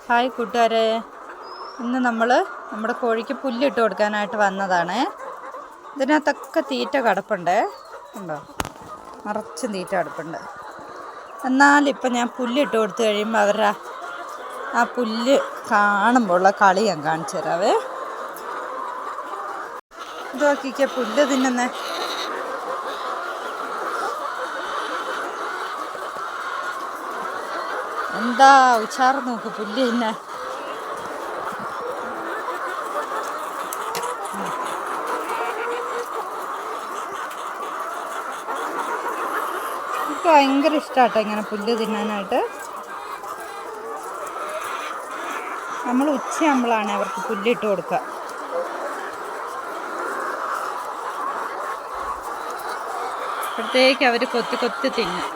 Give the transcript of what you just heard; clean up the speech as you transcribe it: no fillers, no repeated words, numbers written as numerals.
Hi കൂട്ടുകാരെ, ഇന്ന് നമ്മുടെ കോഴിക്ക് പുല്ലിട്ട് കൊടുക്കാനായിട്ട് വന്നതാണ്. ഇതിനകത്തൊക്കെ തീറ്റ കിടപ്പുണ്ട്, ഉണ്ടോ? നിറച്ചും തീറ്റ കിടപ്പുണ്ട്. എന്നാലിപ്പം ഞാൻ പുല്ലിട്ട് കൊടുത്തു കഴിയുമ്പോൾ അവരുടെ ആ പുല്ല് കാണുമ്പോൾ ഉള്ള കളി ഞാൻ കാണിച്ചു തരാവേ. ഇത് നോക്കിക്കേ, പുല്ല് തിന്നുന്നേ. എന്താ ഉച്ചാറ് നോക്ക് പുല്ല് തിന്നെ. എനിക്ക് ഭയങ്കര ഇഷ്ടമാട്ടോ ഇങ്ങനെ പുല്ല് തിന്നാനായിട്ട്. നമ്മൾ ഉച്ചയാകുമ്പോഴാണ് അവർക്ക് പുല്ലിട്ട് കൊടുക്കുക. അപ്പോഴത്തേക്ക് അവർ കൊത്തി കൊത്തി തിന്നും.